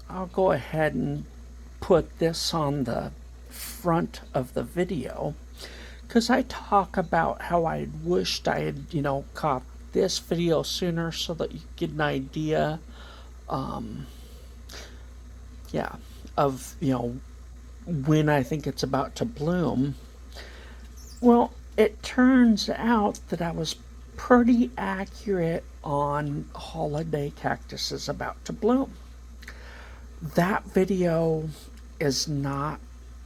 I'll go ahead and put this on the front of the video because I talk about how I wished I had, caught this video sooner so that you get an idea, yeah, of, when I think it's about to bloom. Well, it turns out that I was pretty accurate on holiday cactuses about to bloom. That video is not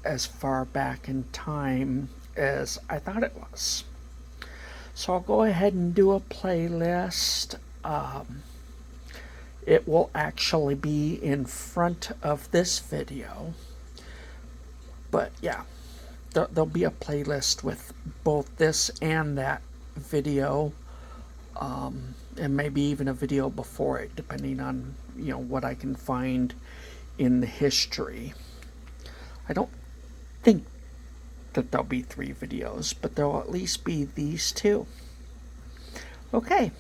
as far back in time as I thought it was. So I'll go ahead and do a playlist. It will actually be in front of this video. But yeah, there'll be a playlist with both this and that video. And maybe even a video before it, depending on, what I can find in the history. I don't think that there'll be 3 videos, but there'll at least be these 2. Okay.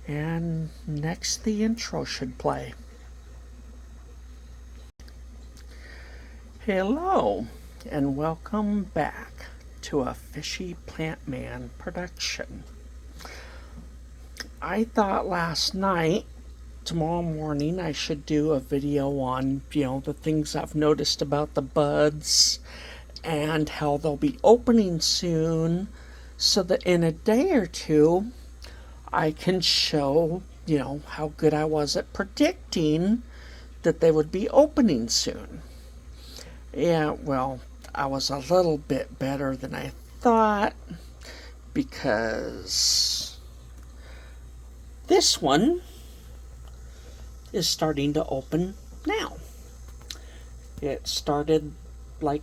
And next the intro should play. Hello, and welcome back to a Fishy Plant Man production. I thought last night, tomorrow morning, I should do a video on, the things I've noticed about the buds and how they'll be opening soon, so that in a day or two, I can show, how good I was at predicting that they would be opening soon. Yeah, well, I was a little bit better than I thought, because this one is starting to open now. It started like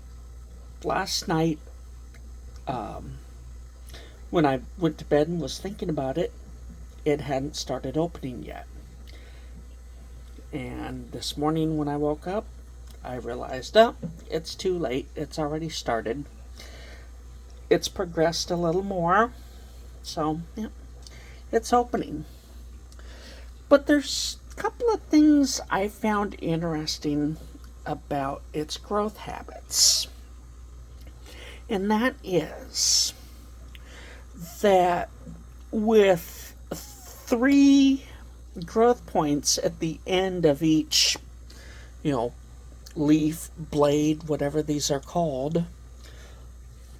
last night. When I went to bed and was thinking about it, it hadn't started opening yet. And this morning when I woke up, I realized, it's too late. It's already started. It's progressed a little more. So, yeah, it's opening. But there's a couple of things I found interesting about its growth habits. And that is that with 3 growth points at the end of each, leaf, blade, whatever these are called.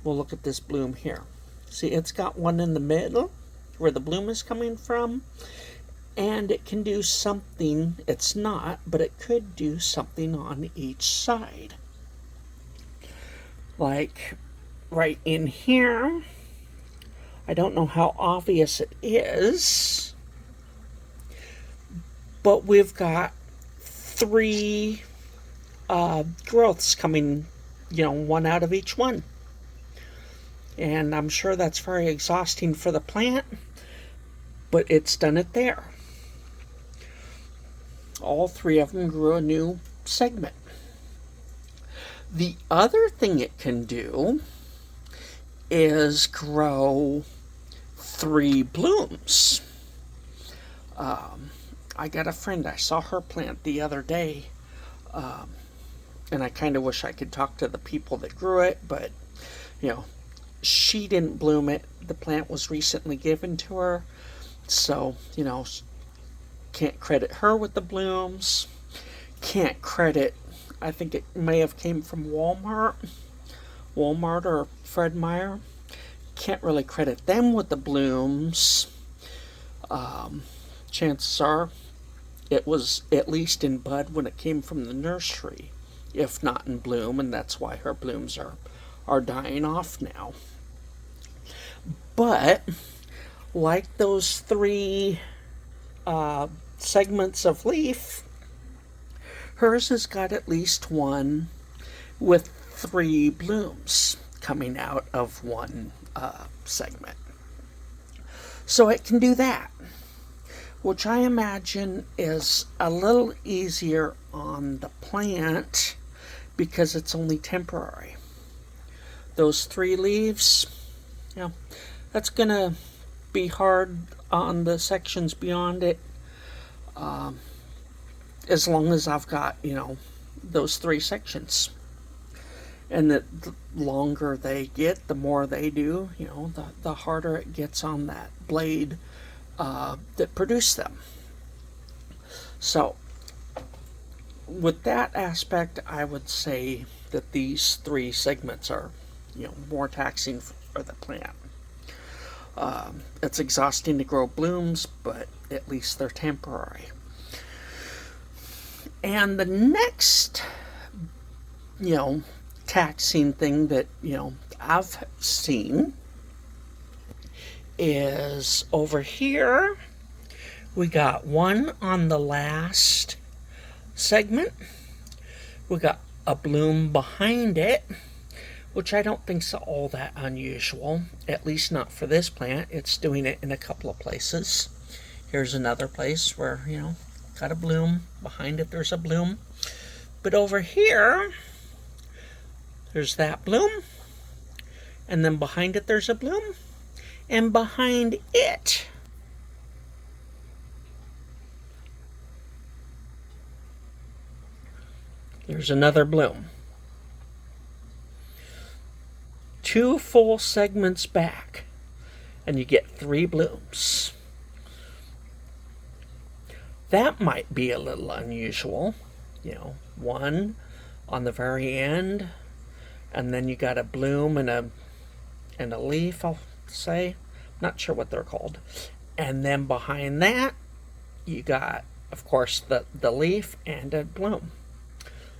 We'll look at this bloom here. See, it's got one in the middle where the bloom is coming from, and it can do something. It's not, but it could do something on each side. Like right in here, I don't know how obvious it is, but we've got 3 growths coming, one out of each one. And I'm sure that's very exhausting for the plant, but it's done it there. All 3 of them grew a new segment. The other thing it can do is grow 3 blooms. I got a friend, I saw her plant the other day, and I kind of wish I could talk to the people that grew it, but, she didn't bloom it. The plant was recently given to her, so, can't credit her with the blooms. Can't credit, I think it may have came from Walmart or Fred Meyer. Can't really credit them with the blooms. Chances are it was at least in bud when it came from the nursery, if not in bloom, and that's why her blooms are dying off now. But like those 3 segments of leaf, hers has got at least one with 3 blooms coming out of one segment. So it can do that, which I imagine is a little easier on the plant because it's only temporary. Those 3 leaves, that's going to be hard on the sections beyond it. as long as I've got, those three sections. And the longer they get, the more they do, the harder it gets on that blade that produced them. So, with that aspect, I would say that these three segments are, more taxing for the plant. It's exhausting to grow blooms, but at least they're temporary. And the next, taxing thing that, I've seen is over here. We got one on the last segment. We got a bloom behind it, which I don't think's all that unusual, at least not for this plant. It's doing it in a couple of places. Here's another place where, got a bloom. Behind it, there's a bloom. But over here, there's that bloom. And then behind it, there's a bloom. And behind it, there's another bloom. 2 full segments back, and you get 3 blooms. That might be a little unusual. One on the very end, and then you got a bloom and a leaf, I'll say. Not sure what they're called. And then behind that, you got, of course, the leaf and a bloom.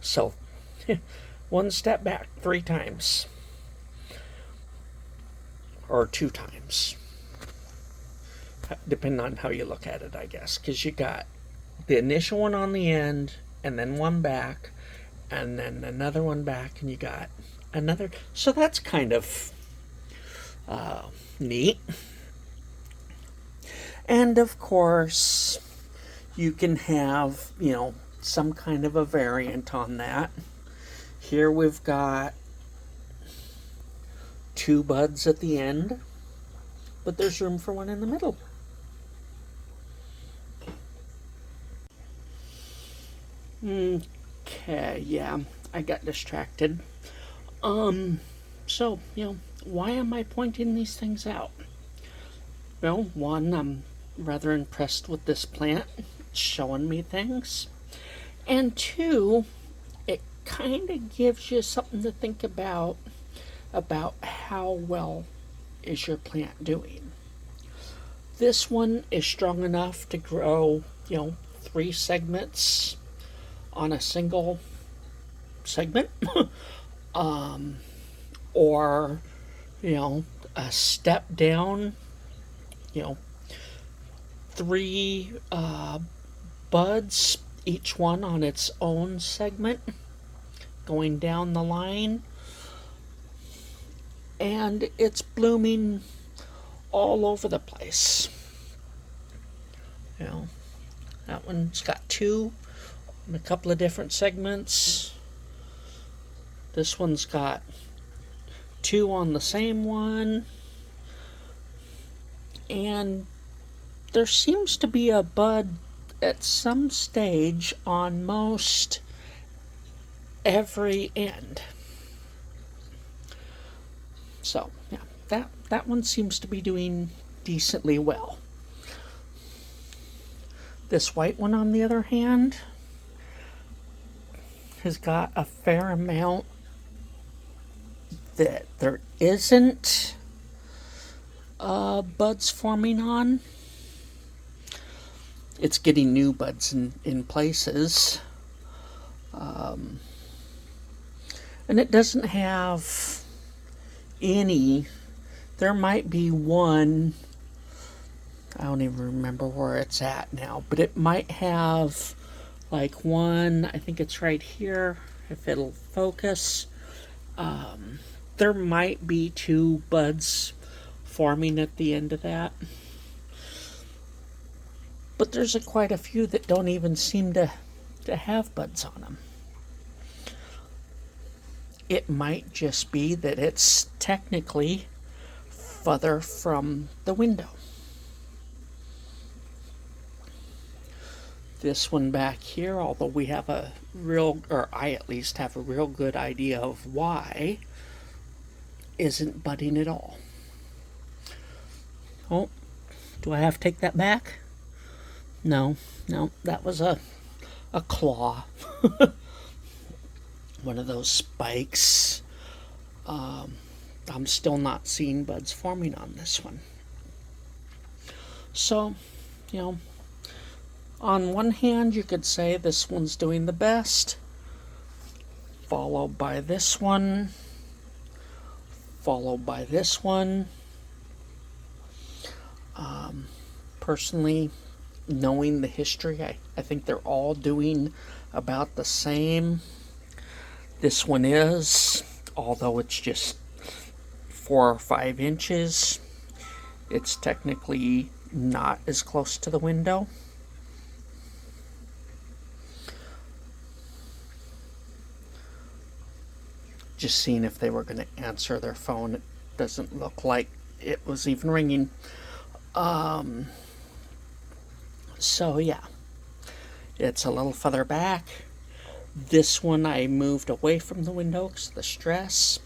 So, 1 step back 3 times. Or 2 times. Depending on how you look at it, I guess. Because you got the initial one on the end, and then 1 back, and then another 1 back, and you got another. So that's kind of neat. And of course, you can have, some kind of a variant on that. Here we've got 2 buds at the end, but there's room for 1 in the middle. Okay, yeah, I got distracted. So, why am I pointing these things out? Well, 1, I'm rather impressed with this plant. It's showing me things. And 2, it kind of gives you something to think about how well is your plant doing. This one is strong enough to grow, 3 segments on a single segment. Or, a step down, 3 buds, each one on its own segment, going down the line. And it's blooming all over the place. That one's got 2 in a couple of different segments. This one's got 2 on the same one. And there seems to be a bud at some stage on most every end. So, yeah, that one seems to be doing decently well. This white one, on the other hand, has got a fair amount that there isn't buds forming on. It's getting new buds in places. And it doesn't have any. There might be one. I don't even remember where it's at now, but it might have like one. I think it's right here, if it'll focus. There might be 2 buds forming at the end of that. But there's quite a few that don't even seem to have buds on them. It might just be that it's technically further from the window. This one back here, although we have a real, or I at least have a real good idea of why, isn't budding at all. Oh, do I have to take that back? No, no, that was a claw. One of those spikes. I'm still not seeing buds forming on this one. So, you know, on one hand, you could say this one's doing the best, followed by this one, followed by this one. Personally, knowing the history, I think they're all doing about the same. This one is, although it's just 4 or 5 inches, it's technically not as close to the window. Just seeing if they were going to answer their phone. It doesn't look like it was even ringing. So yeah, it's a little further back. This one I moved away from the window because of the stress.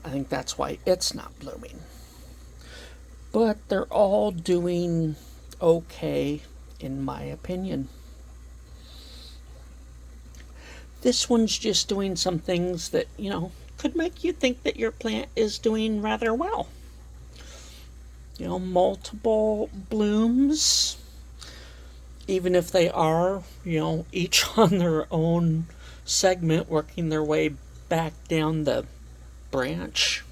I think that's why it's not blooming. But they're all doing okay, in my opinion. This one's just doing some things that, you know, could make you think that your plant is doing rather well. You know, multiple blooms, even if they are, you know, each on their own segment, working their way back down the branch.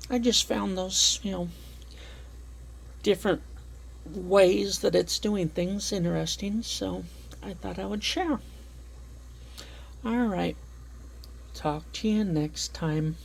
I just found those, you know, different ways that it's doing things interesting, so I thought I would share. Alright, talk to you next time.